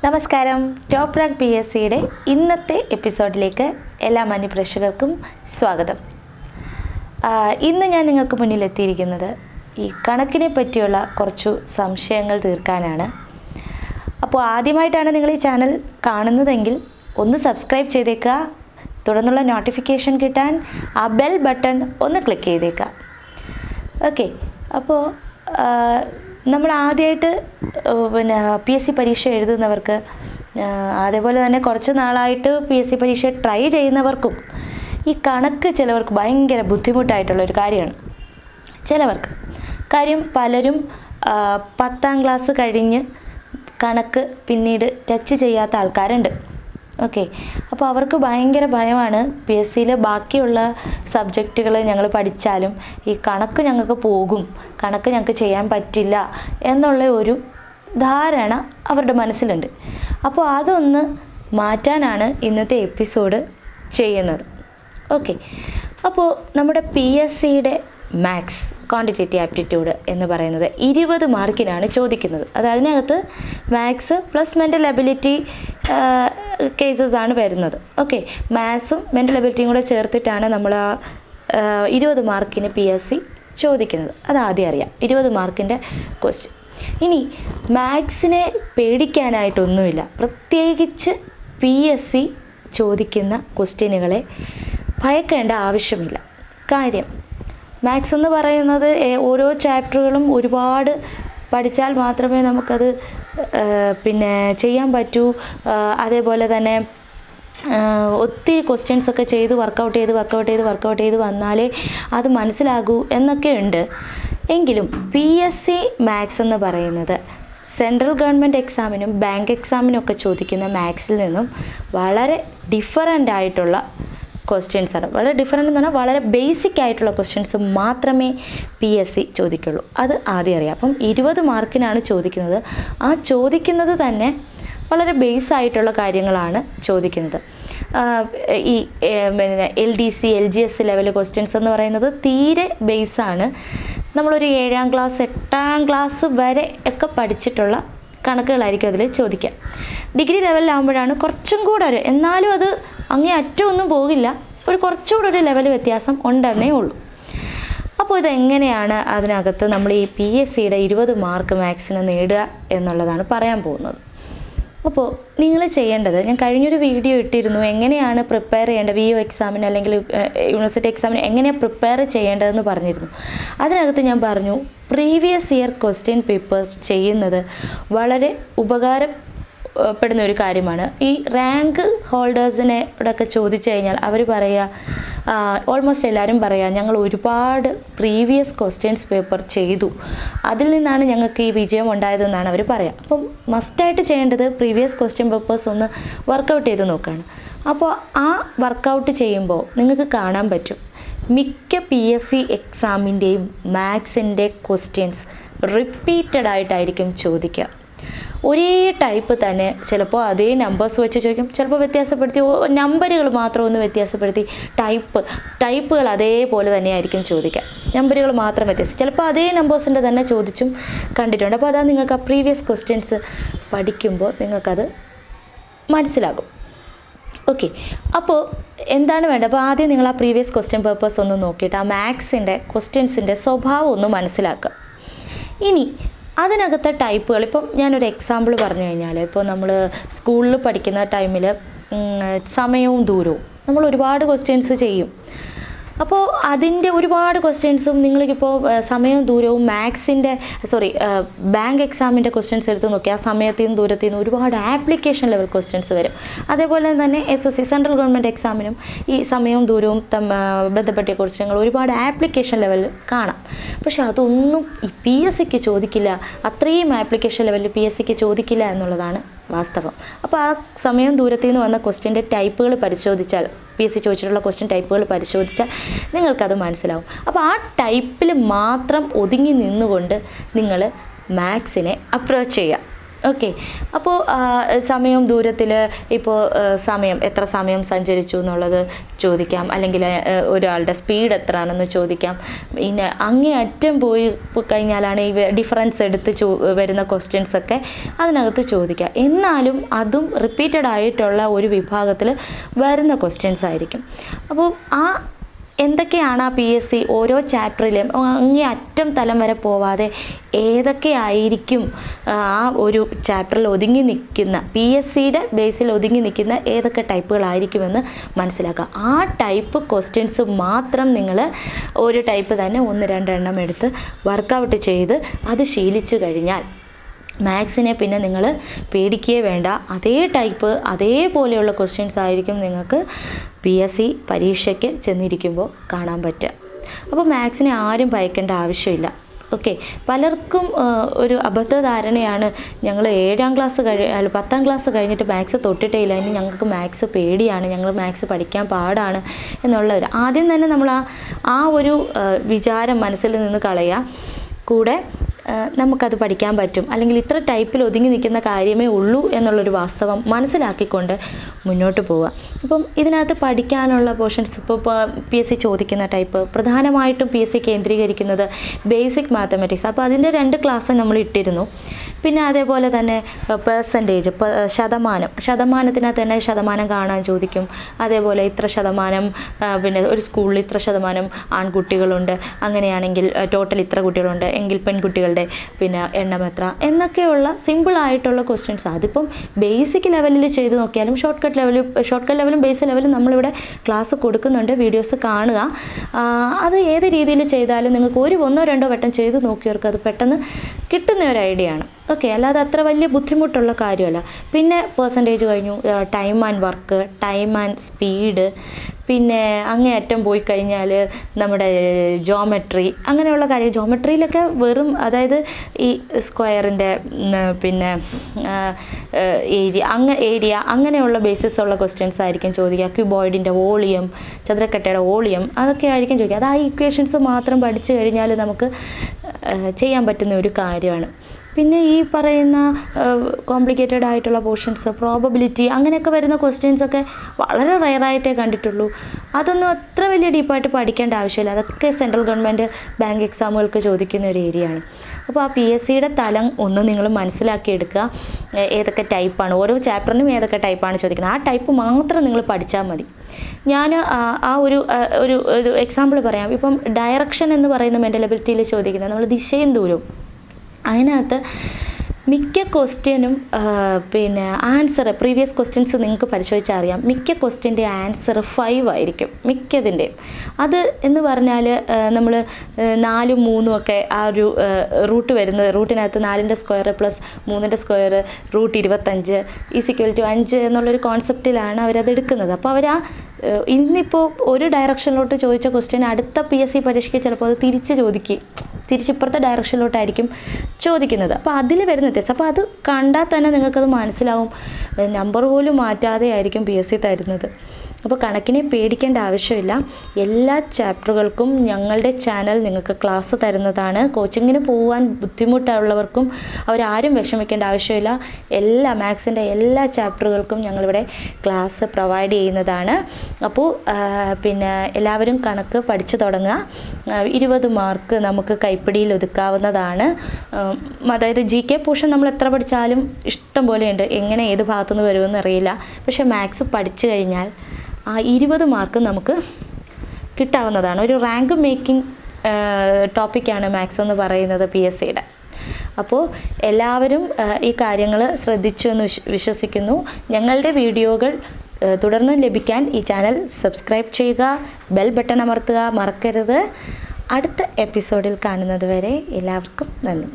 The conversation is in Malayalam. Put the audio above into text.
നമസ്കാരം. ടോപ്പ് റാങ്ക് PSCയുടെ ഇന്നത്തെ എപ്പിസോഡിലേക്ക് എല്ലാ മാന്യപ്രേക്ഷകർക്കും സ്വാഗതം. ഇന്ന് ഞാൻ നിങ്ങൾക്ക് മുന്നിൽ എത്തിയിരിക്കുന്നത് ഈ കണക്കിനെ പറ്റിയുള്ള കുറച്ചു സംശയങ്ങൾ തീർക്കാനാണ്. അപ്പോൾ ആദ്യമായിട്ടാണ് നിങ്ങൾ ഈ ചാനൽ കാണുന്നതെങ്കിൽ ഒന്ന് സബ്സ്ക്രൈബ് ചെയ്തേക്കുക. തുടർന്നുള്ള നോട്ടിഫിക്കേഷൻ കിട്ടാൻ ആ ബെൽ ബട്ടൺ ഒന്ന് ക്ലിക്ക് ചെയ്തേക്കുക. ഓക്കെ, അപ്പോൾ നമ്മൾ ആദ്യമായിട്ട് PSC പരീക്ഷ എഴുതുന്നവർക്ക്, അതേപോലെ തന്നെ കുറച്ച് നാളായിട്ട് PSC പരീക്ഷ ട്രൈ ചെയ്യുന്നവർക്കും ഈ കണക്ക് ചിലവർക്ക് ഭയങ്കര ബുദ്ധിമുട്ടായിട്ടുള്ളൊരു കാര്യമാണ്. ചിലവർക്ക് കാര്യം പലരും 10ാം ക്ലാസ് കഴിഞ്ഞ് കണക്ക് പിന്നീട് ടച്ച് ചെയ്യാത്ത ആൾക്കാരുണ്ട്. ഓക്കെ, അപ്പോൾ അവർക്ക് ഭയങ്കര ഭയമാണ് PSCയിൽ ബാക്കിയുള്ള സബ്ജക്റ്റുകൾ ഞങ്ങൾ പഠിച്ചാലും ഈ കണക്ക് ഞങ്ങൾക്ക് പോകും, കണക്ക് ഞങ്ങൾക്ക് ചെയ്യാൻ പറ്റില്ല എന്നുള്ള ഒരു ധാരണ അവരുടെ മനസ്സിലുണ്ട്. അപ്പോൾ അതൊന്ന് മാറ്റാനാണ് ഇന്നത്തെ എപ്പിസോഡ് ചെയ്യുന്നത്. ഓക്കെ, അപ്പോൾ നമ്മുടെ PSCയുടെ മാത്സ് ക്വാണ്ടിറ്റേറ്റീവ് ആപ്റ്റിറ്റ്യൂഡ് എന്ന് പറയുന്നത് 20 മാർക്കിനാണ് ചോദിക്കുന്നത്. അത് അതിനകത്ത് maths plus mental ability cases ആണ് വരുന്നത്. ഓക്കെ, മാത്സും മെൻ്റൽ എബിലിറ്റിയും കൂടെ ചേർത്തിട്ടാണ് നമ്മൾ 20 മാർക്കിന് PSC ചോദിക്കുന്നത്. അത് ആദ്യം അറിയാം, 20 മാർക്കിൻ്റെ ക്വസ്റ്റ്യൻ. ഇനി മാത്സിനെ പേടിക്കാനായിട്ടൊന്നുമില്ല. പ്രത്യേകിച്ച് PSC ചോദിക്കുന്ന ക്വസ്റ്റ്യനുകളെ ഭയക്കേണ്ട ആവശ്യമില്ല. കാര്യം മാത്സ് എന്ന് പറയുന്നത് ഓരോ ചാപ്റ്ററുകളും ഒരുപാട് പഠിച്ചാൽ മാത്രമേ നമുക്കത് ചെയ്യാൻ പറ്റൂ. അതേപോലെ തന്നെ ഒത്തിരി ക്വസ്റ്റ്യൻസൊക്കെ ചെയ്ത് വർക്കൗട്ട് ചെയ്ത് വന്നാലേ അത് മനസ്സിലാകൂ എന്നൊക്കെ ഉണ്ട്. എങ്കിലും PSC മാത്സ് എന്ന് പറയുന്നത് സെൻട്രൽ ഗവൺമെൻറ് എക്സാമിനും ബാങ്ക് എക്സാമിനും ഒക്കെ ചോദിക്കുന്ന മാത്സിൽ നിന്നും വളരെ ഡിഫറൻ്റ് ആയിട്ടുള്ള ക്വസ്റ്റ്യൻസാണ്. വളരെ ഡിഫറെൻ്റ് എന്ന് പറഞ്ഞാൽ വളരെ ബേസിക് ആയിട്ടുള്ള ക്വസ്റ്റ്യൻസ് മാത്രമേ PSC ചോദിക്കുള്ളൂ. അത് ആദ്യം അറിയാം. അപ്പം 20 മാർക്കിനാണ് ചോദിക്കുന്നത്. ആ ചോദിക്കുന്നത് തന്നെ വളരെ ബേസ് ആയിട്ടുള്ള കാര്യങ്ങളാണ് ചോദിക്കുന്നത്. ഈ LDC LGS ലെവൽ ക്വസ്റ്റ്യൻസ് എന്ന് പറയുന്നത് തീരെ ബേസാണ്. നമ്മളൊരു 7ാം ക്ലാസ് 8ാം ക്ലാസ് വരെ ഒക്കെ പഠിച്ചിട്ടുള്ള കണക്കുകളായിരിക്കും അതിൽ ചോദിക്കുക. ഡിഗ്രി ലെവലിലാകുമ്പോഴാണ് കുറച്ചും കൂടെ എന്നാലും അത് അങ്ങേ അറ്റമൊന്നും പോകില്ല, കുറച്ചുകൂടെ ഒരു ലെവൽ വ്യത്യാസം ഉണ്ടെന്നേ ഉള്ളൂ. അപ്പോൾ ഇതെങ്ങനെയാണ് അതിനകത്ത് നമ്മൾ ഈ PSCയുടെ 20 മാർക്ക് മാത്സിന് നേടുക എന്നുള്ളതാണ് പറയാൻ പോകുന്നത്. അപ്പോൾ നിങ്ങൾ ചെയ്യേണ്ടത്, ഞാൻ കഴിഞ്ഞൊരു വീഡിയോ ഇട്ടിരുന്നു എങ്ങനെയാണ് പ്രിപ്പയർ ചെയ്യേണ്ടത് VO എക്സാമിന് അല്ലെങ്കിൽ യൂണിവേഴ്സിറ്റി എക്സാമിന് എങ്ങനെയാണ് പ്രിപ്പയർ ചെയ്യേണ്ടതെന്ന് പറഞ്ഞിരുന്നു. അതിനകത്ത് ഞാൻ പറഞ്ഞു പ്രീവിയസ് ഇയർ ക്വസ്റ്റ്യൻ പേപ്പർ ചെയ്യുന്നത് വളരെ ഉപകാരപ്പെടുന്ന ഒരു കാര്യമാണ്. ഈ റാങ്ക് ഹോൾഡേഴ്സിനോടൊക്കെ ചോദിച്ചു കഴിഞ്ഞാൽ അവർ പറയുക, ഓൾമോസ്റ്റ് എല്ലാവരും പറയുക, ഞങ്ങൾ ഒരുപാട് പ്രീവിയസ് ക്വസ്റ്റ്യൻസ് പേപ്പർ ചെയ്തു, അതിൽ നിന്നാണ് ഞങ്ങൾക്ക് ഈ വിജയം ഉണ്ടായതെന്നാണ് അവർ പറയുക. അപ്പം മസ്റ്റായിട്ട് ചെയ്യേണ്ടത് പ്രീവിയസ് ക്വസ്റ്റ്യൻ പേപ്പേഴ്സ് ഒന്ന് വർക്കൗട്ട് ചെയ്ത് നോക്കുകയാണ്. അപ്പോൾ ആ വർക്കൗട്ട് ചെയ്യുമ്പോൾ നിങ്ങൾക്ക് കാണാൻ പറ്റും മിക്ക PSC എക്സാമിൻ്റെയും മാത്സിൻ്റെ ക്വസ്റ്റ്യൻസ് റിപ്പീറ്റഡ് ആയിട്ടായിരിക്കും ചോദിക്കുക. ഒരേ ടൈപ്പ് തന്നെ, ചിലപ്പോൾ അതേ നമ്പേഴ്സ് വെച്ച് ചോദിക്കും, ചിലപ്പോൾ വ്യത്യാസപ്പെടുത്തി നമ്പറുകൾ മാത്രം ഒന്ന് വ്യത്യാസപ്പെടുത്തി ടൈപ്പുകൾ അതേപോലെ തന്നെയായിരിക്കും ചോദിക്കുക, നമ്പറുകൾ മാത്രം വ്യത്യാസം, ചിലപ്പോൾ അതേ നമ്പേഴ്സിൻ്റെ തന്നെ ചോദിച്ചും കണ്ടിട്ടുണ്ട്. അപ്പോൾ അതാ നിങ്ങൾക്ക് ആ പ്രീവിയസ് ക്വസ്റ്റ്യൻസ് പഠിക്കുമ്പോൾ നിങ്ങൾക്കത് മനസ്സിലാകും. ഓക്കെ, അപ്പോൾ എന്താണ് വേണ്ടത്? അപ്പോൾ ആദ്യം നിങ്ങൾ ആ പ്രീവിയസ് ക്വസ്റ്റ്യൻ പേപ്പേഴ്സ് ഒന്ന് നോക്കിയിട്ട് ആ മാത്സിൻ്റെ ക്വസ്റ്റ്യൻസിൻ്റെ സ്വഭാവം ഒന്ന് മനസ്സിലാക്കുക. ഇനി അതിനകത്തെ ടൈപ്പുകൾ, ഇപ്പം ഞാനൊരു എക്സാമ്പിൾ പറഞ്ഞു കഴിഞ്ഞാൽ, ഇപ്പോൾ നമ്മൾ സ്കൂളിൽ പഠിക്കുന്ന ടൈമിൽ സമയവും ദൂരവും നമ്മൾ ഒരുപാട് ക്വസ്റ്റ്യൻസ് ചെയ്യും. അപ്പോൾ അതിൻ്റെ ഒരുപാട് ക്വസ്റ്റ്യൻസും നിങ്ങൾക്കിപ്പോൾ സമയവും ദൂരവും ബാങ്ക് എക്സാമിൻ്റെ ക്വസ്റ്റ്യൻസ് എടുത്ത് നോക്കി, ആ സമയത്തിൽ നിന്നും ദൂരത്തിൽ നിന്നും ഒരുപാട് ആപ്ലിക്കേഷൻ ലെവൽ ക്വസ്റ്റ്യൻസ് വരും. അതേപോലെ തന്നെ SSC സെൻട്രൽ ഗവൺമെൻറ് എക്സാമിനും ഈ സമയവും ദൂരവും ബന്ധപ്പെട്ട ക്വസ്റ്റ്യനുകൾ ഒരുപാട് ആപ്ലിക്കേഷൻ ലെവൽ കാണാം. പക്ഷെ അതൊന്നും ഈ PSCക്ക് ചോദിക്കില്ല, അത്രയും ആപ്ലിക്കേഷൻ ലെവലിൽ PSCക്ക് ചോദിക്കില്ല എന്നുള്ളതാണ് വാസ്തവം. അപ്പോൾ ആ സമയം ദൂരത്തിൽ നിന്ന് വന്ന ക്വസ്റ്റ്യൻ്റെ ടൈപ്പുകൾ പരിശോധിച്ചാൽ, PSC ചോദിച്ചിട്ടുള്ള ക്വസ്റ്റ്യൻ ടൈപ്പുകൾ പരിശോധിച്ചാൽ നിങ്ങൾക്കത് മനസ്സിലാവും. അപ്പോൾ ആ ടൈപ്പിൽ മാത്രം ഒതുങ്ങി നിന്നുകൊണ്ട് നിങ്ങൾ മാത്സിനെ അപ്രോച്ച് ചെയ്യുക. ഓക്കെ. അപ്പോൾ സമയവും ദൂരത്തിൽ ഇപ്പോൾ സമയം എത്ര സമയം സഞ്ചരിച്ചു എന്നുള്ളത് ചോദിക്കാം, അല്ലെങ്കിൽ ഒരാളുടെ സ്പീഡ് എത്ര ആണെന്ന് ചോദിക്കാം. പിന്നെ അങ്ങേയറ്റം പോയി കഴിഞ്ഞാലാണ് ഈ ഡിഫറൻസ് എടുത്ത് വരുന്ന ക്വസ്റ്റ്യൻസൊക്കെ അതിനകത്ത് ചോദിക്കുക. എന്നാലും അതും റിപ്പീറ്റഡ് ആയിട്ടുള്ള ഒരു വിഭാഗത്തിൽ വരുന്ന ക്വസ്റ്റ്യൻസ് ആയിരിക്കും. അപ്പോൾ എന്തൊക്കെയാണ് ആ PSC ഓരോ ചാപ്റ്ററിലും അങ്ങേ അറ്റം തലം വരെ പോവാതെ ഏതൊക്കെയായിരിക്കും ആ ഒരു ചാപ്റ്ററിൽ ഒതുങ്ങി നിൽക്കുന്ന PSCയുടെ ബേസിൽ ഒതുങ്ങി നിൽക്കുന്ന ഏതൊക്കെ ടൈപ്പുകളായിരിക്കുമെന്ന് മനസ്സിലാക്കുക. ആ ടൈപ്പ് ക്വസ്റ്റ്യൻസ് മാത്രം നിങ്ങൾ ഒരു ടൈപ്പ് തന്നെ 1-2 എണ്ണം എടുത്ത് വർക്കൗട്ട് ചെയ്ത് അത് ശീലിച്ചു കഴിഞ്ഞാൽ മാത്സിനെ പിന്നെ നിങ്ങൾ പേടിക്കുകയേ വേണ്ട. അതേ ടൈപ്പ് അതേപോലെയുള്ള ക്വസ്റ്റ്യൻസ് ആയിരിക്കും നിങ്ങൾക്ക് PSC പരീക്ഷയ്ക്ക് ചെന്നിരിക്കുമ്പോൾ കാണാൻ പറ്റുക. അപ്പോൾ മാത്സിനെ ആരും ഭയക്കേണ്ട ആവശ്യമില്ല. ഓക്കെ. പലർക്കും ഒരു അബദ്ധധാരണയാണ്, ഞങ്ങൾ 7ാം ക്ലാസ് 10ാം ക്ലാസ് കഴിഞ്ഞിട്ട് മാത്സ് തൊട്ടിട്ടേ ഇല്ല, ഇനി ഞങ്ങൾക്ക് മാത്സ് പേടിയാണ്, ഞങ്ങൾ മാത്സ് പഠിക്കാൻ പാടാണ് എന്നുള്ളവർ. ആദ്യം തന്നെ നമ്മൾ ആ ഒരു വിചാരം മനസ്സിൽ നിന്ന് കളയുക. കൂടെ നമുക്കത് പഠിക്കാൻ പറ്റും, അല്ലെങ്കിൽ ഇത്ര ടൈപ്പിൽ ഒതുങ്ങി നിൽക്കുന്ന കാര്യമേ ഉള്ളൂ എന്നുള്ളൊരു വാസ്തവം മനസ്സിലാക്കിക്കൊണ്ട് മുന്നോട്ട് പോവുക. ഇപ്പം ഇതിനകത്ത് പഠിക്കാനുള്ള പോർഷൻസ് ഇപ്പോൾ PSC ചോദിക്കുന്ന ടൈപ്പ് പ്രധാനമായിട്ടും PSC കേന്ദ്രീകരിക്കുന്നത് ബേസിക് മാത്തമാറ്റിക്സ്. അപ്പോൾ അതിൻ്റെ 2 ക്ലാസ് നമ്മൾ ഇട്ടിരുന്നു. പിന്നെ അതേപോലെ തന്നെ പെർസെൻറ്റേജ്, ശതമാനത്തിനകത്ത് തന്നെ ശതമാനം കാണാൻ ചോദിക്കും. അതേപോലെ ഇത്ര ശതമാനം, പിന്നെ ഒരു സ്കൂളിൽ ഇത്ര ശതമാനം ആൺകുട്ടികളുണ്ട്, അങ്ങനെയാണെങ്കിൽ ടോട്ടൽ ഇത്ര കുട്ടികളുണ്ട് എങ്കിൽ പെൺകുട്ടികളുടെ പിന്നെ എണ്ണം എത്ര എന്നൊക്കെയുള്ള സിമ്പിളായിട്ടുള്ള ക്വസ്റ്റ്യൻസ്. അതിപ്പം ബേസിക് ലെവലിൽ ചെയ്ത് നോക്കിയാലും ഷോർട്ട് കട്ട് ലെവലും ബേസ് ലെവലും നമ്മളിവിടെ ക്ലാസ് കൊടുക്കുന്നുണ്ട്, വീഡിയോസ് കാണുക. അത് ഏത് രീതിയിൽ ചെയ്താലും നിങ്ങൾക്ക് 1-2 വട്ടം ചെയ്ത് നോക്കിയവർക്ക് അത് പെട്ടെന്ന് കിട്ടുന്ന ഒരു ഐഡിയ ആണ്. ഓക്കെ. അല്ലാതെ അത്ര വലിയ ബുദ്ധിമുട്ടുള്ള കാര്യമല്ല. പിന്നെ പെർസെൻറ്റേജ് കഴിഞ്ഞു, time and work, time and speed, പിന്നെ അങ്ങേയറ്റം പോയി കഴിഞ്ഞാൽ നമ്മുടെ ജോമെട്രി, അങ്ങനെയുള്ള കാര്യം. ജോമെട്രിയിലൊക്കെ വെറും അതായത് ഈ സ്ക്വയറിൻ്റെ പിന്നെ ഏരിയ അങ്ങനെയുള്ള ബേസിസ് ഉള്ള ക്വസ്റ്റ്യൻസ് ആയിരിക്കും ചോദിക്കുക. ക്യൂബോയിഡിൻ്റെ വോളിയം, ചതുരക്കട്ടയുടെ വോളിയം, അതൊക്കെ ആയിരിക്കും ചോദിക്കുക. അത് ആ ഇക്വേഷൻസ് മാത്രം പഠിച്ചു കഴിഞ്ഞാൽ നമുക്ക് ചെയ്യാൻ പറ്റുന്ന ഒരു കാര്യമാണ്. പിന്നെ ഈ പറയുന്ന കോംപ്ലിക്കേറ്റഡ് ആയിട്ടുള്ള പോർഷൻസ്, പ്രോബബിലിറ്റി, അങ്ങനെയൊക്കെ വരുന്ന ക്വസ്റ്റ്യൻസൊക്കെ വളരെ റെയറായിട്ടേ കണ്ടിട്ടുള്ളൂ. അതൊന്നും അത്ര വലിയ ഡീപ്പായിട്ട് പഠിക്കേണ്ട ആവശ്യമില്ല. അതൊക്കെ സെൻട്രൽ ഗവൺമെൻറ് ബാങ്ക് എക്സാമുകൾക്ക് ചോദിക്കുന്ന ഒരു ഏരിയയാണ്. അപ്പോൾ ആ PSCയുടെ തലം ഒന്ന് നിങ്ങൾ മനസ്സിലാക്കിയെടുക്കുക. ഏതൊക്കെ ടൈപ്പാണ്, ഓരോ ചാപ്റ്ററിനും ഏതൊക്കെ ടൈപ്പാണ് ചോദിക്കുന്നത്, ആ ടൈപ്പ് മാത്രം നിങ്ങൾ പഠിച്ചാൽ മതി. ഞാൻ ആ ഒരു എക്സാമ്പിൾ പറയാം. ഇപ്പം ഡയറക്ഷൻ എന്ന് പറയുന്ന മെൻ്റൽ എബിലിറ്റിയിൽ ചോദിക്കുന്നത് നമ്മൾ ദിശയും ദൂരവും. അതിനകത്ത് മിക്ക ക്വസ്റ്റ്യനും പിന്നെ ആൻസർ, പ്രീവിയസ് ക്വസ്റ്റ്യൻസ് നിങ്ങൾക്ക് പരിശോധിച്ചാൽ അറിയാം, മിക്ക ക്വസ്റ്റ്യൻ്റെ ആൻസർ 5 ആയിരിക്കും മിക്കതിൻ്റെയും. അത് എന്ന് പറഞ്ഞാൽ നമ്മൾ 4, 3 ഒക്കെ ആ ഒരു റൂട്ട് വരുന്നത്, റൂട്ടിനകത്ത് 4ൻ്റെ സ്ക്വയർ പ്ലസ് 3ൻ്റെ സ്ക്വയർ √25 = 5 എന്നുള്ളൊരു കോൺസെപ്റ്റിലാണ് അവരത് എടുക്കുന്നത്. അപ്പോൾ അവർ ഇന്നിപ്പോൾ ഒരു ഡയറക്ഷനിലോട്ട് ചോദിച്ച ക്വസ്റ്റ്യൻ അടുത്ത PSC പരീക്ഷയ്ക്ക് ചിലപ്പോൾ അത് തിരിച്ചിപ്പുറത്തെ ഡയറക്ഷനിലോട്ടായിരിക്കും ചോദിക്കുന്നത്. അപ്പോൾ അതിൽ വരുന്ന വ്യത്യാസം, അപ്പോൾ അത് കണ്ടാൽ തന്നെ നിങ്ങൾക്കത് മനസ്സിലാവും. നമ്പർ പോലും മാറ്റാതെ ആയിരിക്കും PSC തരുന്നത്. അപ്പോൾ കണക്കിനെ പേടിക്കേണ്ട ആവശ്യമില്ല. എല്ലാ ചാപ്റ്ററുകൾക്കും ഞങ്ങളുടെ ചാനൽ നിങ്ങൾക്ക് ക്ലാസ് തരുന്നതാണ്. കോച്ചിങ്ങിന് പോകാൻ ബുദ്ധിമുട്ടുള്ളവർക്കും അവരാരും വിഷമിക്കേണ്ട ആവശ്യമില്ല. മാത്സിൻ്റെ എല്ലാ ചാപ്റ്ററുകൾക്കും ഞങ്ങളിവിടെ ക്ലാസ് പ്രൊവൈഡ് ചെയ്യുന്നതാണ്. അപ്പോൾ പിന്നെ എല്ലാവരും കണക്ക് പഠിച്ചു തുടങ്ങുക. 20 മാർക്ക് നമുക്ക് കൈപ്പിടിയിൽ ഒതുക്കാവുന്നതാണ്. അതായത് GK പോർഷൻ നമ്മൾ എത്ര പഠിച്ചാലും ഇഷ്ടം പോലെയുണ്ട്, എങ്ങനെ ഏത് ഭാഗത്തുനിന്ന് വരുമെന്ന് അറിയില്ല. പക്ഷേ മാത്സ് പഠിച്ചു കഴിഞ്ഞാൽ ആ 20 മാർക്ക് നമുക്ക് കിട്ടാവുന്നതാണ്. ഒരു റാങ്ക് മേക്കിംഗ് ടോപ്പിക്കാണ് മാത്സ് എന്ന് പറയുന്നത് PSCയുടെ. അപ്പോൾ എല്ലാവരും ഈ കാര്യങ്ങൾ ശ്രദ്ധിച്ചു എന്ന് വിശ്വസിക്കുന്നു. ഞങ്ങളുടെ വീഡിയോകൾ തുടർന്ന് ലഭിക്കാൻ ഈ ചാനൽ സബ്സ്ക്രൈബ് ചെയ്യുക, ബെൽ ബട്ടൺ അമർത്തുക മറക്കരുത്. അടുത്ത എപ്പിസോഡിൽ കാണുന്നത് വരെ എല്ലാവർക്കും നന്ദി.